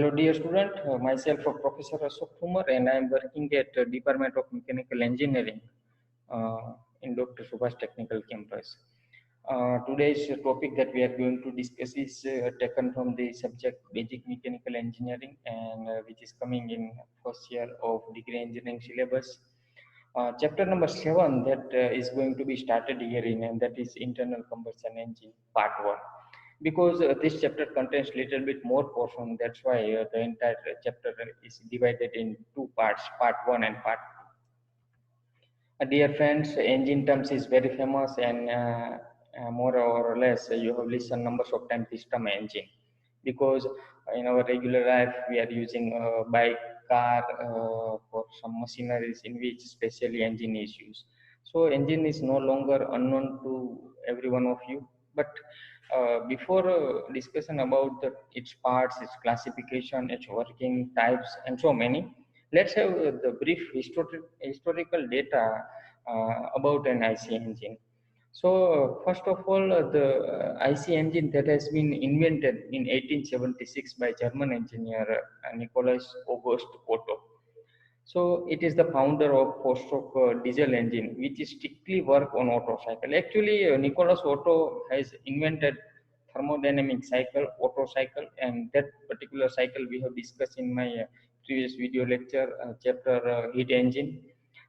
Hello, dear student. Myself, Professor Ashok Kumar, and I am working at Department of Mechanical Engineering in Dr. Subhash Technical Campus. Today's topic that we are going to discuss is taken from the subject Basic Mechanical Engineering, and which is coming in first year of degree engineering syllabus. Chapter number 7 that is going to be started herein, and that is internal combustion engine part 1, because this chapter contains little bit more portion. That's why the entire chapter is divided in two parts, part 1 and part 2. Dear friends, engine terms is very famous, and more or less you have listened numbers of times this term engine, because in our regular life we are using bike, car, for some machineries in which specially engine is used. So engine is no longer unknown to every one of you, but before discussion about its parts, its classification, its working types, and so many, let's have the brief historical data about an IC engine. So, first of all, the IC engine that has been invented in 1876 by German engineer Nicholas August Otto. So, it is the founder of four-stroke diesel engine, which is strictly work on Otto cycle. Actually, Nicholas Otto has invented thermodynamic cycle, Otto cycle, and that particular cycle we have discussed in my previous video lecture, chapter heat engine.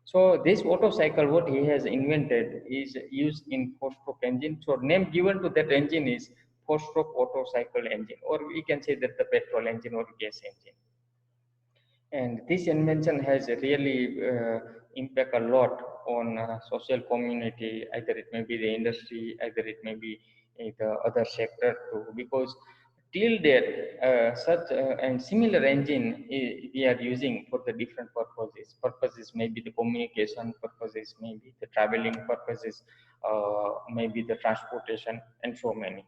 So this Otto cycle, what he has invented, is used in four-stroke engine. So name given to that engine is four-stroke Otto cycle engine, or we can say that the petrol engine or gas engine. And this invention has really impact a lot on social community. Either it may be the industry, either it may be the other sector too, because till date such and similar engine we are using for the different purposes, maybe the communication purposes, maybe the traveling purposes, maybe the transportation, and so many.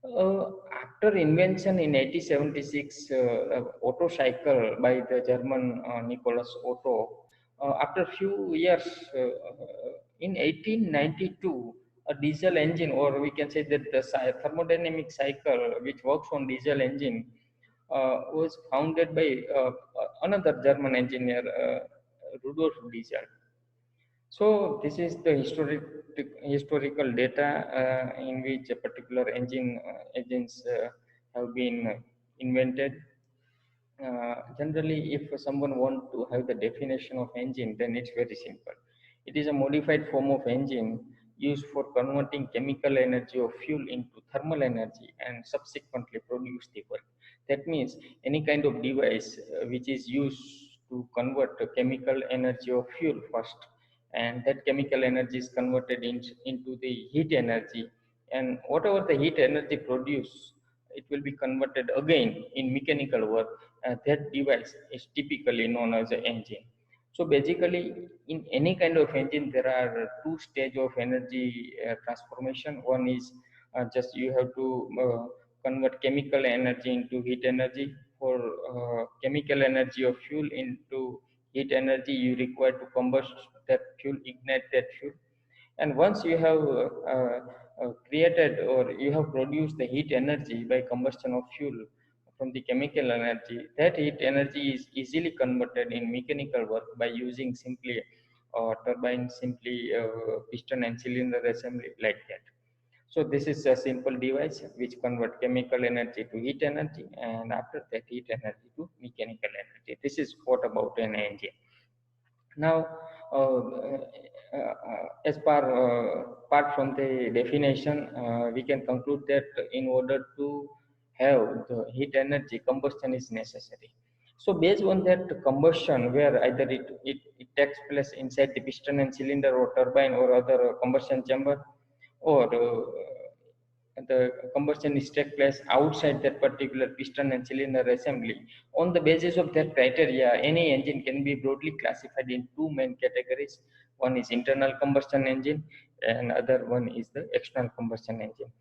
After invention in 1876, Otto cycle by the German Nicholas Otto, after few years, in 1892, a diesel engine, or we can say that the thermodynamic cycle, which works on diesel engine, was founded by another German engineer, Rudolf Diesel. So this is the historical data in which a particular engines have been invented. Generally, if someone want to have the definition of engine, then it's very simple. It is a modified form of engine used for converting chemical energy of fuel into thermal energy and subsequently produce the work. That means any kind of device which is used to convert the chemical energy of fuel first, and that chemical energy is converted into the heat energy, and whatever the heat energy produced, it will be converted again in mechanical work. That device is typically known as an engine. So basically, in any kind of engine, there are two stages of energy transformation. One is just you have to convert chemical energy into heat energy. For chemical energy of fuel into heat energy, you require to combust that fuel, ignite that fuel. And once you have created or you have produced the heat energy by combustion of fuel from the chemical energy, that heat energy is easily converted in mechanical work by using simply turbine, simply piston and cylinder assembly, like that. So this is a simple device which convert chemical energy to heat energy, and after that heat energy to mechanical energy. This is what about an engine. Now, as part apart from the definition, we can conclude that in order to have the heat energy, combustion is necessary. So based on that combustion, where either it takes place inside the piston and cylinder or turbine or other combustion chamber, or the combustion is take place outside that particular piston and cylinder assembly. On the basis of that criteria, any engine can be broadly classified in two main categories. One is internal combustion engine, and other one is the external combustion engine.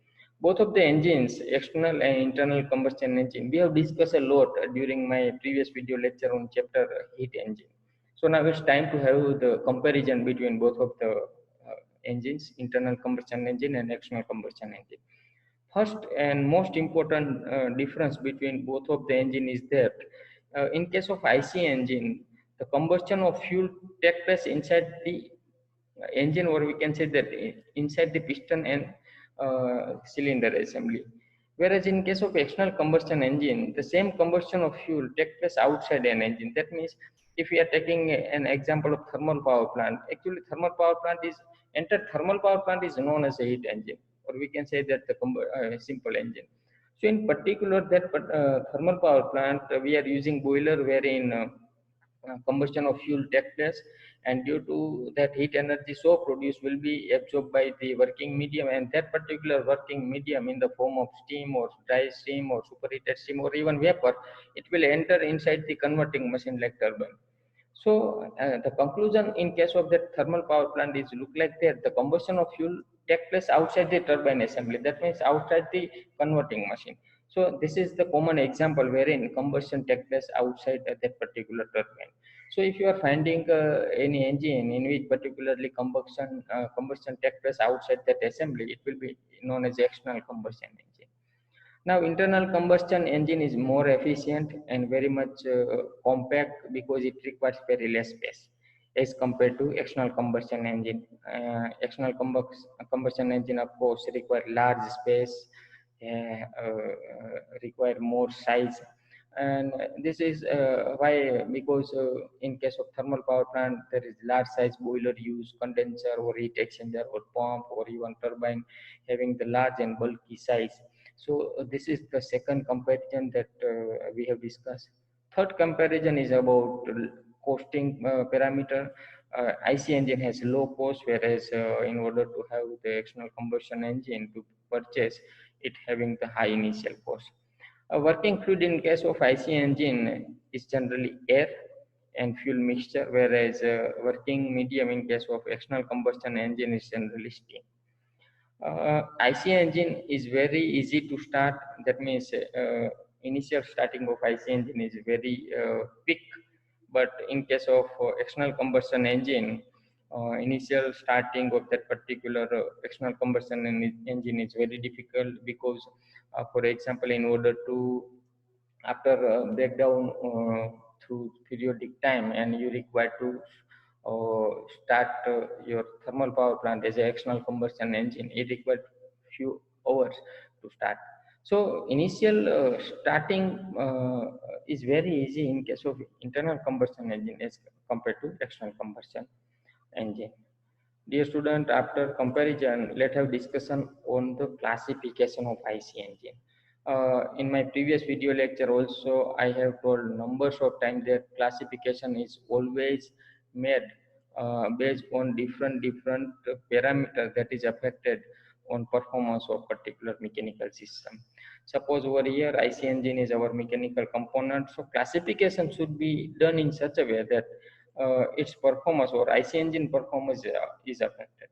Both of the engines, external and internal combustion engine, we have discussed a lot during my previous video lecture on chapter heat engine. So now it's time to have the comparison between both of the engines, internal combustion engine and external combustion engine. First and most important difference between both of the engine is that in case of IC engine, the combustion of fuel takes place inside the engine, or we can say that inside the piston and cylinder assembly. Whereas in case of external combustion engine, the same combustion of fuel takes place outside an engine. That means if we are taking an example of thermal power plant, actually thermal power plant is entire thermal power plant is known as a heat engine, or we can say that the simple engine. So in particular, that thermal power plant, we are using boiler wherein combustion of fuel takes place, and due to that heat energy so produced will be absorbed by the working medium, and that particular working medium in the form of steam or dry steam or superheated steam or even vapor, it will enter inside the converting machine like turbine. So the conclusion in case of that thermal power plant is look like that the combustion of fuel take place outside the turbine assembly. That means outside the converting machine. So this is the common example wherein combustion take place outside that particular turbine. So if you are finding any engine in which particularly combustion take place outside that assembly, it will be known as external combustion engine. Now, internal combustion engine is more efficient and very much compact because it requires very less space as compared to external combustion engine. Combustion engine, of course, require large space, require more size, and this is why, because in case of thermal power plant there is large size boiler use, condenser or heat exchanger or pump or even turbine having the large and bulky size. So this is the second comparison that we have discussed. Third comparison is about costing parameter. IC engine has low cost, whereas in order to have the external combustion engine to purchase, it having the high initial cost. A working fluid in case of IC engine is generally air and fuel mixture, whereas working medium in case of external combustion engine is generally steam. IC engine is very easy to start. That means initial starting of IC engine is very quick. But in case of external combustion engine, initial starting of that particular external combustion engine is very difficult because, for example, in order to after breakdown through periodic time, and you require to start your thermal power plant as an external combustion engine, it requires few hours to start. So initial starting is very easy in case of internal combustion engine as compared to external combustion engine. Dear student, after comparison, let's have discussion on the classification of IC engine. In my previous video lecture also, I have told numbers of times that classification is always made based on different parameters that is affected on performance of particular mechanical system. Suppose over here IC engine is our mechanical component, so classification should be done in such a way that its performance or IC engine performance is affected.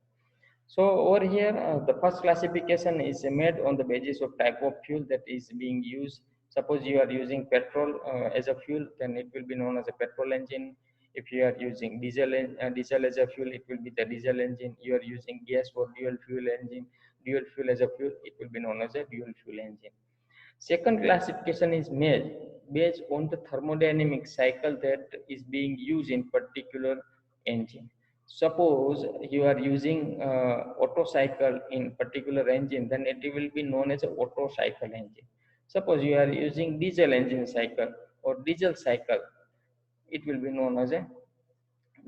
So over here, the first classification is made on the basis of type of fuel that is being used. Suppose you are using petrol as a fuel, then it will be known as a petrol engine. If you are using diesel as a fuel, it will be the diesel engine. You are using gas or dual fuel as a fuel, it will be known as a dual fuel engine. Second classification is made based on the thermodynamic cycle that is being used in particular engine. Suppose you are using Otto cycle in particular engine, then it will be known as a Otto cycle engine. Suppose you are using diesel engine cycle or diesel cycle, it will be known as a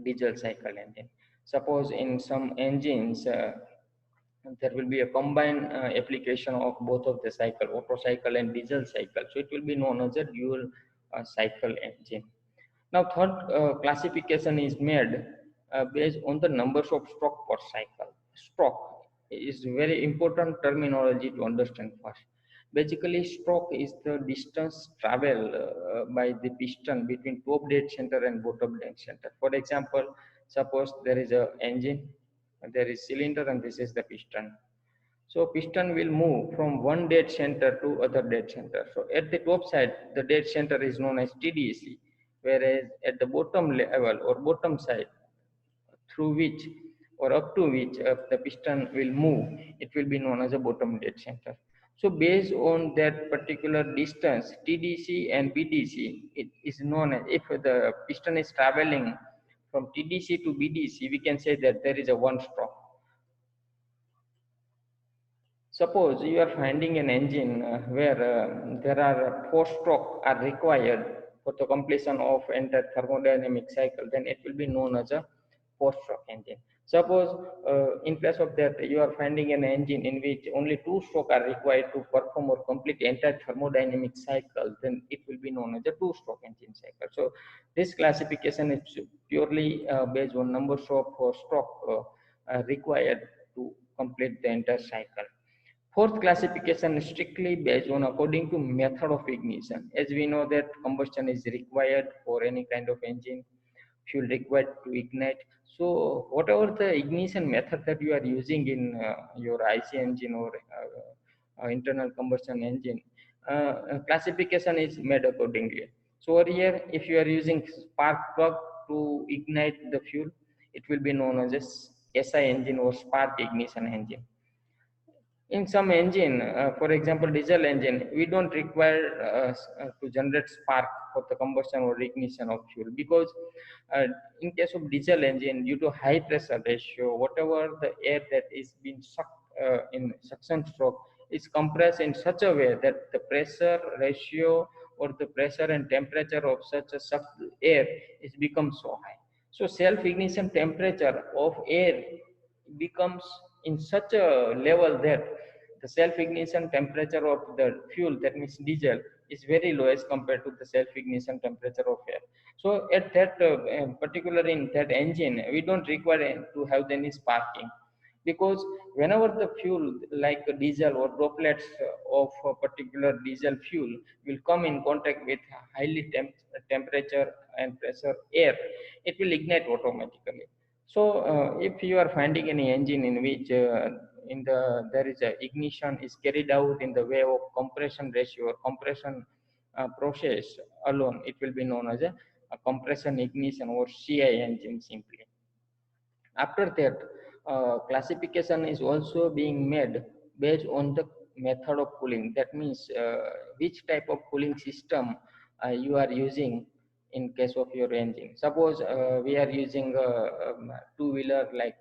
diesel cycle engine. Suppose in some engines, there will be a combined application of both of the cycle, Otto cycle and diesel cycle. So it will be known as a dual cycle engine. Now third classification is made based on the numbers of stroke per cycle. Stroke is very important terminology to understand first. Basically, stroke is the distance traveled by the piston between top dead center and bottom dead center. For example, suppose there is a engine, there is cylinder, and this is the piston. So piston will move from one dead center to other dead center. So at the top side, the dead center is known as TDC, whereas at the bottom level or bottom side, through which or up to which the piston will move, it will be known as a bottom dead center. So based on that particular distance, TDC and BDC, it is known as, if the piston is traveling from TDC to BDC, we can say that there is a one stroke. Suppose you are finding an engine where there are four strokes are required for the completion of entire thermodynamic cycle, then it will be known as a four-stroke engine. Suppose in place of that you are finding an engine in which only two strokes are required to perform or complete entire thermodynamic cycle, then it will be known as a two-stroke engine cycle. So this classification is purely based on numbers of stroke required to complete the entire cycle. Fourth classification is strictly based on according to method of ignition. As we know that combustion is required for any kind of engine, fuel required to ignite. So whatever the ignition method that you are using in your IC engine or internal combustion engine, classification is made accordingly. So over here, if you are using spark plug to ignite the fuel, it will be known as a SI engine or spark ignition engine. In some engine, for example diesel engine, we don't require to generate spark for the combustion or ignition of fuel, because in case of diesel engine, due to high pressure ratio, whatever the air that is being sucked in suction stroke is compressed in such a way that the pressure ratio or the pressure and temperature of such a sucked air is become so high. So self ignition temperature of air becomes in such a level that the self-ignition temperature of the fuel, that means diesel, is very low as compared to the self-ignition temperature of air. So at that particular in that engine, we don't require to have any sparking, because whenever the fuel like diesel or droplets of a particular diesel fuel will come in contact with highly temperature and pressure air, it will ignite automatically. So if you are finding any engine in which in the there is a ignition is carried out in the way of compression ratio or compression process alone, it will be known as a compression ignition or CI engine simply. After that, classification is also being made based on the method of cooling. That means which type of cooling system you are using in case of your engine. Suppose we are using a two-wheeler like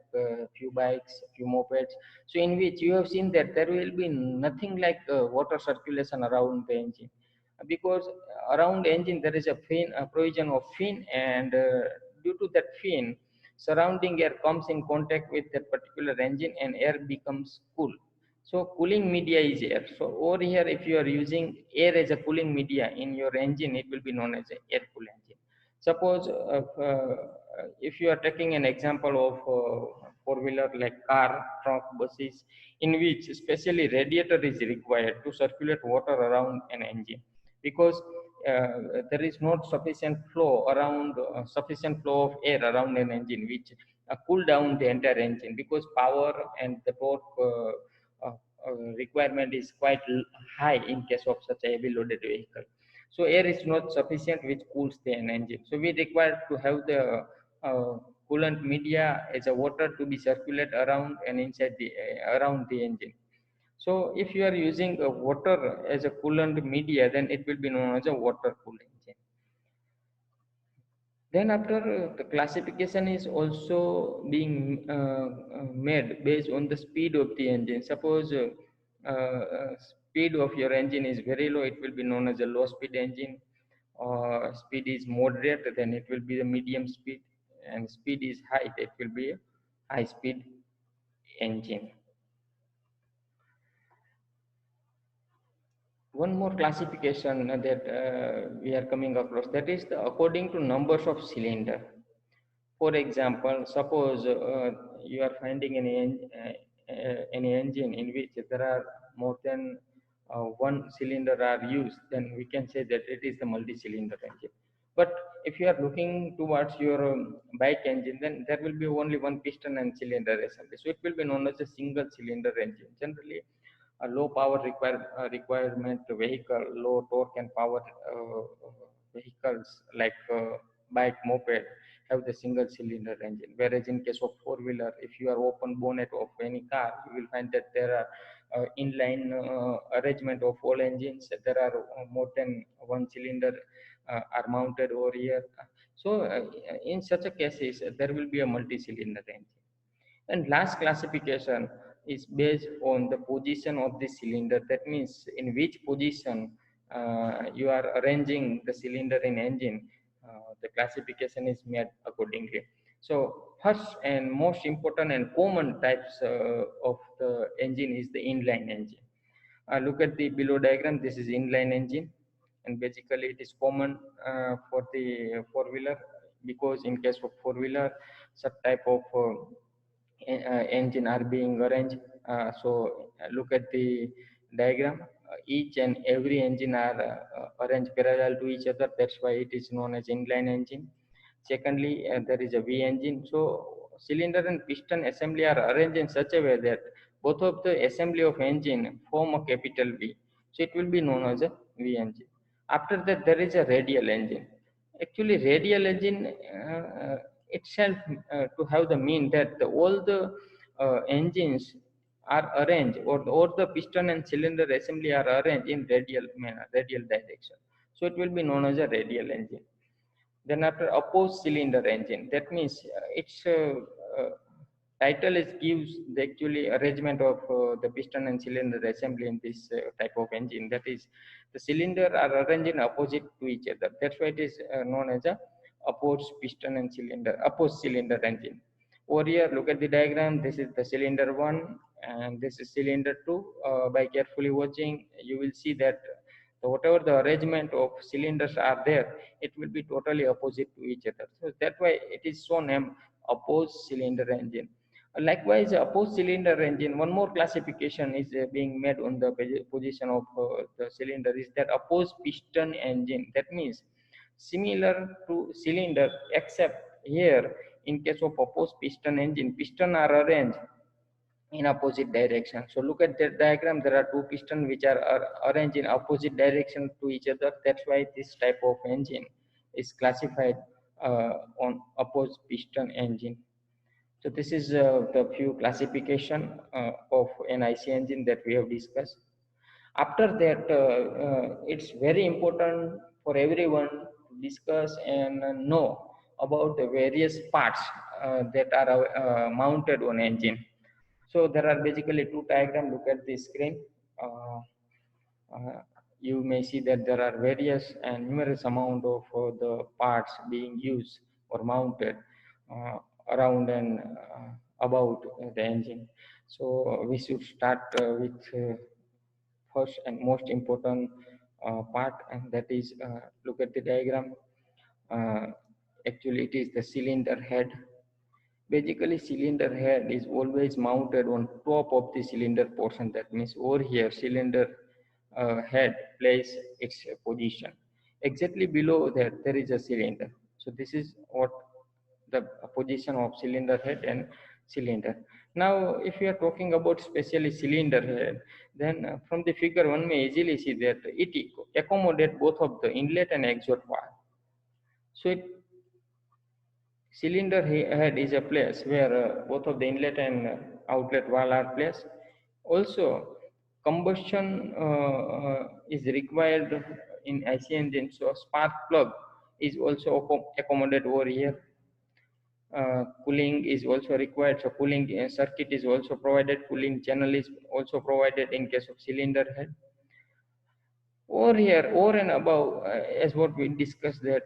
few bikes, few mopeds. So in which you have seen that there will be nothing like water circulation around the engine, because around the engine there is a fin, a provision of fin, and due to that fin, surrounding air comes in contact with that particular engine and air becomes cool. So cooling media is air. So over here, if you are using air as a cooling media in your engine, it will be known as an air cool engine. Suppose if you are taking an example of four-wheeler like car, truck, buses, in which especially radiator is required to circulate water around an engine, because there is not sufficient flow around sufficient flow of air around an engine, which cool down the entire engine, because power and the torque requirement is quite high in case of such a heavy loaded vehicle. So air is not sufficient which cools the engine. So we require to have the coolant media as a water to be circulate around and inside the around the engine. So if you are using water as a coolant media, then it will be known as a water cooled engine. Then after the classification is also being made based on the speed of the engine. Suppose speed of your engine is very low, it will be known as a low speed engine. Or speed is moderate, then it will be the medium speed, and speed is high, it will be a high speed engine. One more classification that we are coming across, that is the according to numbers of cylinder. For example, suppose you are finding any engine in which there are more than one cylinder are used, then we can say that it is the multi-cylinder engine. But if you are looking towards your bike engine, then there will be only one piston and cylinder assembly. So it will be known as a single cylinder engine. Generally, a low power requirement vehicle, low torque and power vehicles like bike, moped have the single cylinder engine. Whereas in case of four wheeler, if you are open bonnet of any car, you will find that there are inline arrangement of all engines. There are more than one cylinder are mounted over here. So in such a cases, there will be a multi-cylinder engine. And last classification is based on the position of the cylinder. That means in which position you are arranging the cylinder in engine, the classification is made accordingly. So first and most important and common types of the engine is the inline engine. Look at the below diagram. This is inline engine, and basically it is common for the four-wheeler, because in case of four-wheeler, such type of engine are being arranged. Look at the diagram. Each and every engine are arranged parallel to each other. That's why it is known as inline engine. Secondly, there is a V engine. So cylinder and piston assembly are arranged in such a way that both of the assembly of engine form a capital V. So it will be known as a V engine. After that, there is a radial engine. Actually, radial engine itself to have the mean that all the engines are arranged, or the piston and cylinder assembly are arranged in radial manner, radial direction. So it will be known as a radial engine. Then after opposed cylinder engine, that means its title is gives the actually arrangement of the piston and cylinder assembly in this type of engine. That is, the cylinder are arranged in opposite to each other. That's why it is known as a opposed piston and cylinder, opposed cylinder engine. Over here, look at the diagram. This is the cylinder one, and this is cylinder two. By carefully watching, you will see that whatever the arrangement of cylinders are there, it will be totally opposite to each other. So that's why it is so named opposed cylinder engine. Likewise, opposed cylinder engine, one more classification is being made on the position of the cylinder, is that opposed piston engine. That means similar to cylinder, except here in case of opposed piston engine, piston are arranged in opposite direction. So look at the diagram. There are two pistons which are arranged in opposite direction to each other. That's why this type of engine is classified on opposed piston engine. So this is the few classification of an IC engine that we have discussed. After that, it's very important for everyone to discuss and know about the various parts that are mounted on engine. So there are basically two diagrams. Look at the screen. You may see that there are various and numerous amount of the parts being used or mounted around and about the engine. So we should start with first and most important part, and that is look at the diagram. Actually, it is the cylinder head. Basically, cylinder head is always mounted on top of the cylinder portion. That means over here, cylinder head plays its position. Exactly below that, there is a cylinder. So this is what the position of cylinder head and cylinder. Now, if you are talking about specially cylinder head, then from the figure one may easily see that it accommodates both of the inlet and exhaust valve. So cylinder head is a place where both of the inlet and outlet valve are placed. Also, combustion is required in IC engine, so spark plug is also accommodated over here. Cooling is also required, so cooling circuit is also provided. Cooling channel is also provided in case of cylinder head. Over here, over and above, as what we discussed, that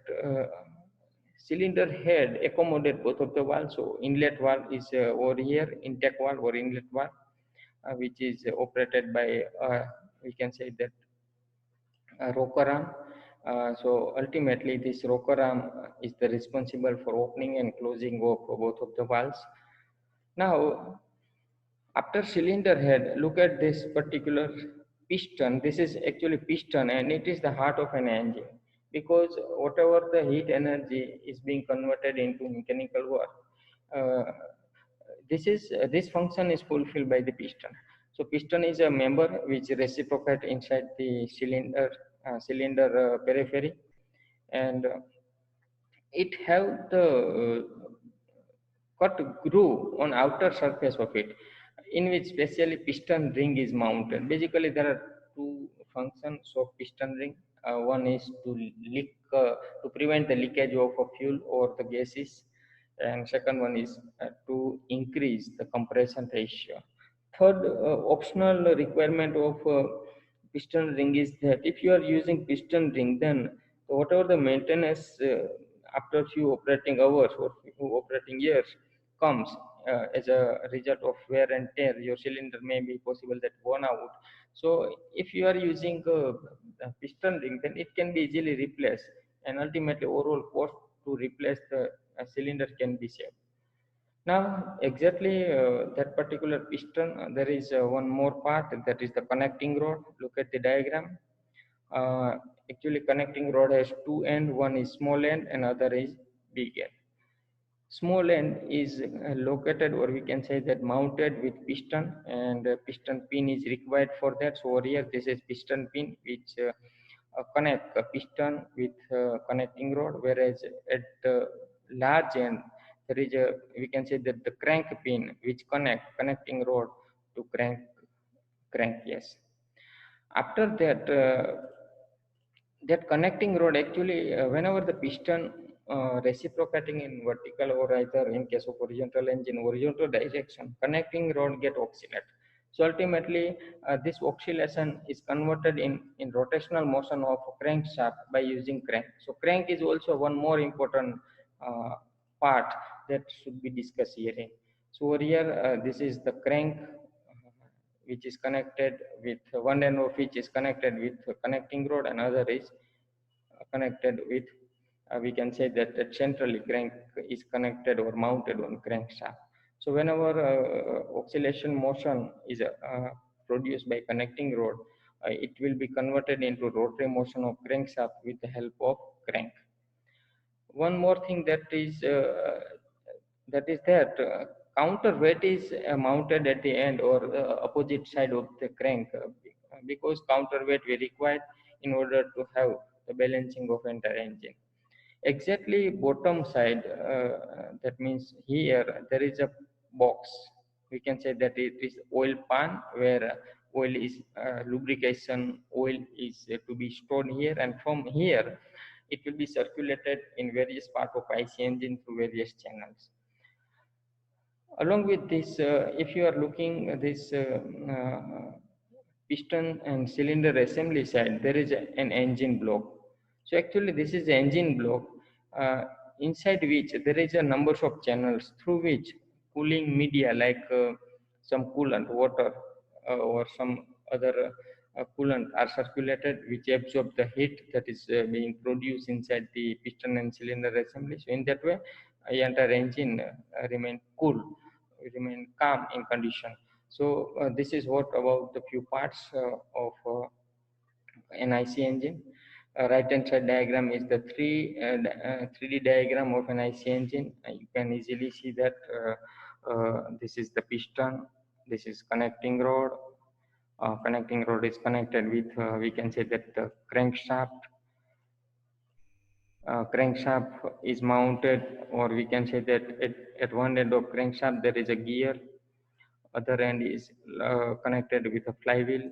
cylinder head accommodate both of the valves. So inlet valve is over here, intake valve or inlet valve, which is operated by we can say that rocker arm. So ultimately, this rocker arm is the responsible for opening and closing of both of the valves. Now, after cylinder head, look at this particular piston. This is actually piston, and it is the heart of an engine, because whatever the heat energy is being converted into mechanical work, this function is fulfilled by the piston. So piston is a member which reciprocates inside the cylinder periphery, and it have the cut groove on outer surface of it. in which specially piston ring is mounted. Basically, there are two functions of piston ring. One is to leak, to prevent the leakage of a fuel or the gases, and second one is to increase the compression ratio. Third optional requirement of piston ring is that if you are using piston ring, then whatever the maintenance after few operating hours or few operating years comes as a result of wear and tear, your cylinder may be possible that worn out. So if you are using a piston ring, then it can be easily replaced, and ultimately overall cost to replace the cylinder can be saved. Now, exactly that particular piston, there is one more part, that is the connecting rod. Look at the diagram. Uh, Actually, connecting rod has two ends. One is small end and other is big end. Small end is located, or we can say that mounted with piston, and piston pin is required for that. So over here, this is piston pin which connect a piston with connecting rod, whereas at the large end there is a, we can say that the crank pin which connecting rod to crank. Yes. After that, that connecting rod actually, whenever the piston reciprocating in vertical or either in case of horizontal engine, horizontal direction, connecting rod get oscillate. So ultimately, this oscillation is converted in rotational motion of crankshaft by using crank. So crank is also one more important uh, part that should be discussed here. So over here, this is the crank which is connected with one end of which is connected with connecting rod, and other is connected with, we can say that the centrally crank is connected or mounted on crankshaft. So whenever oscillation motion is produced by connecting rod, it will be converted into rotary motion of crankshaft with the help of crank. One more thing that counterweight is mounted at the end or opposite side of the crank, because counterweight we required in order to have the balancing of entire engine. Exactly bottom side, that means here there is a box. We can say that it is oil pan, where oil is lubrication oil is to be stored here, and from here it will be circulated in various parts of IC engine through various channels. Along with this, if you are looking at this piston and cylinder assembly side, there is an engine block. So actually, this is the engine block, uh, inside which there is a number of channels through which cooling media like some coolant, water, or some other coolant are circulated, which absorb the heat that is being produced inside the piston and cylinder assembly. So in that way, the entire engine remain cool, remain calm in condition. So this is what about the few parts of an IC engine. Right hand side diagram is the 3D diagram of an IC engine. You can easily see that this is the piston, this is connecting rod. Connecting rod is connected with, we can say that the crankshaft. Crankshaft is mounted, or we can say that at one end of crankshaft there is a gear, other end is connected with a flywheel.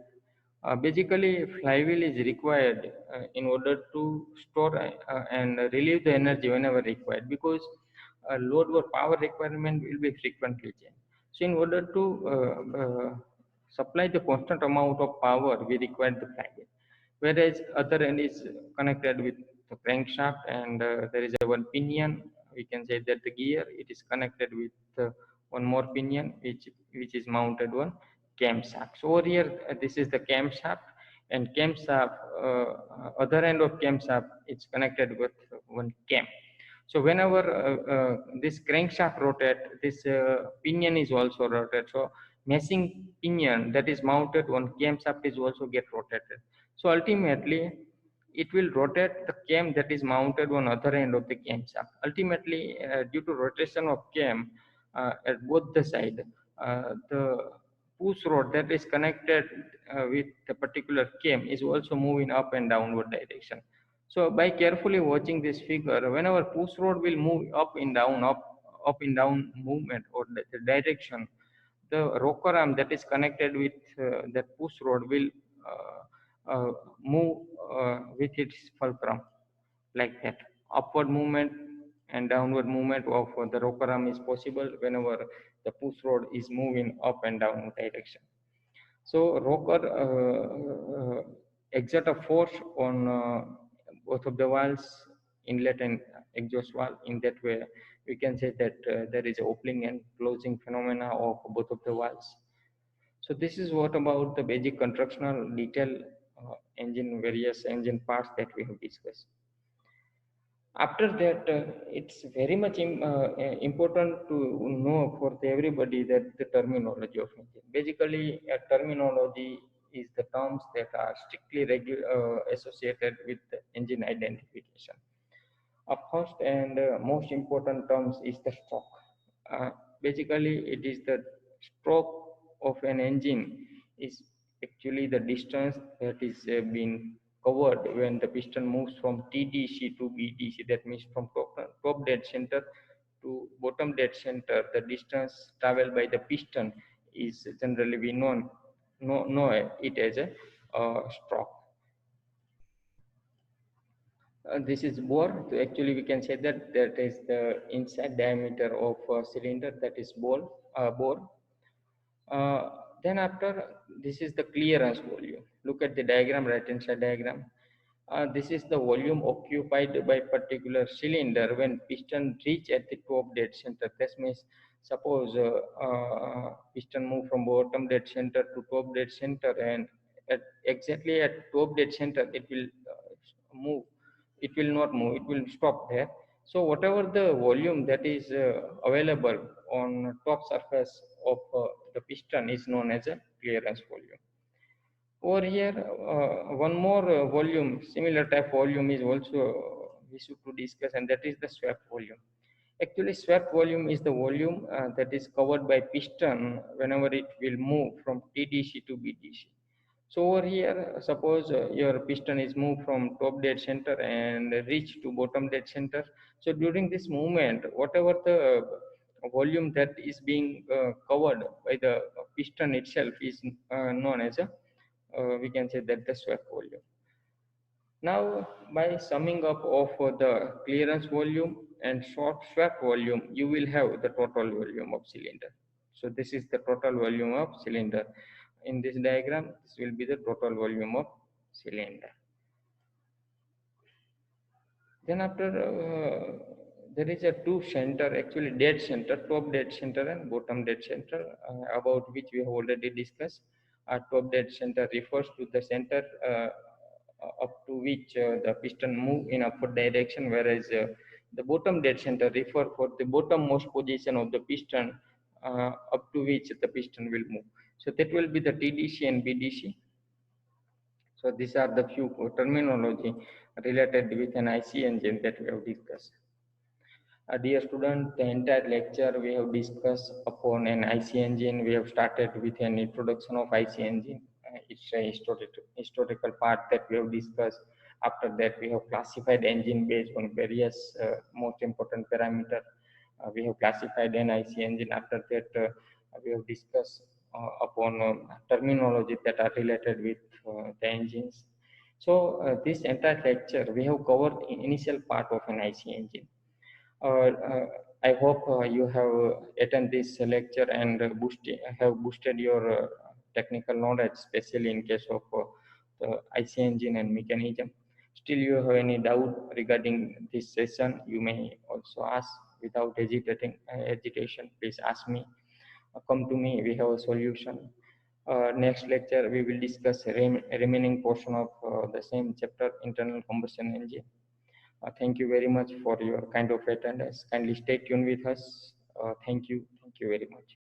Basically, flywheel is required in order to store and relieve the energy whenever required, because load or power requirement will be frequently changed. So in order to supply the constant amount of power, we require the flywheel. Whereas other end is connected with the crankshaft, and there is a one pinion. We can say that the gear, it is connected with one more pinion which is mounted on camshaft. So over here, this is the camshaft, and camshaft, other end of camshaft, it's connected with one cam. So whenever this crankshaft rotate, this pinion is also rotated. So meshing pinion that is mounted on camshaft is also get rotated. So ultimately, it will rotate the cam that is mounted on other end of the camshaft. Ultimately, due to rotation of cam at both the side, the push rod that is connected with the particular cam is also moving up and downward direction. So by carefully watching this figure, whenever push rod will move up and down movement or the direction, the rocker arm that is connected with that push rod will move with its fulcrum like that. Upward movement and downward movement of the rocker arm is possible whenever the push rod is moving up and down direction. So rocker exert a force on both of the valves, inlet and exhaust valve. In that way, we can say that there is opening and closing phenomena of both of the valves. So this is what about the basic constructional detail engine, various engine parts that we have discussed. After that, it's very much important to know for everybody that the terminology of engine. Basically, a terminology is the terms that are strictly associated with the engine identification. A first and most important terms is the stroke. Basically, it is the stroke of an engine is actually the distance that is being covered when the piston moves from TDC to BDC. That means from top dead center to bottom dead center. The distance traveled by the piston is generally we know it as a stroke. This is bore. So actually, we can say that that is the inside diameter of cylinder, that is bore. Then after, this is the clearance volume. Look at the diagram, right hand side diagram. This is the volume occupied by particular cylinder when piston reach at the top dead center. That means suppose piston move from bottom dead center to top dead center, and exactly at top dead center it will move. It will not move. It will stop there. So whatever the volume that is available on top surface of the piston is known as a clearance volume. Over here, one more volume, similar type volume is also we should to discuss, and that is the swept volume. Actually, swept volume is the volume that is covered by piston whenever it will move from TDC to BDC. So over here, suppose your piston is moved from top dead center and reach to bottom dead center. So during this movement, whatever the volume that is being covered by the piston itself is known as a we can say that the swept volume. Now, by summing up of the clearance volume and swept volume, you will have the total volume of cylinder. So this is the total volume of cylinder. In this diagram, this will be the total volume of cylinder. Then after, there is a two center, actually dead center, top dead center and bottom dead center, about which we have already discussed. Top dead center refers to the center up to which the piston move in upward direction, whereas the bottom dead center refer for the bottommost position of the piston up to which the piston will move. So that will be the TDC and BDC. So these are the few terminology related with an IC engine that we have discussed. Dear student, the entire lecture we have discussed upon an IC engine. We have started with an introduction of IC engine. It's a historical part that we have discussed. After that, we have classified engine based on various most important parameters. We have classified an IC engine. After that, we have discussed upon terminology that are related with the engines. So this entire lecture, we have covered initial part of an IC engine. I hope you have attended this lecture and have boosted your technical knowledge, especially in case of the IC engine and mechanism. Still, you have any doubt regarding this session, you may also ask without hesitation. Please ask me. Come to me. We have a solution. Next lecture, we will discuss remaining portion of the same chapter, internal combustion engine. Thank you very much for your kind of attendance. Kindly stay tuned with us. Thank you. Thank you very much.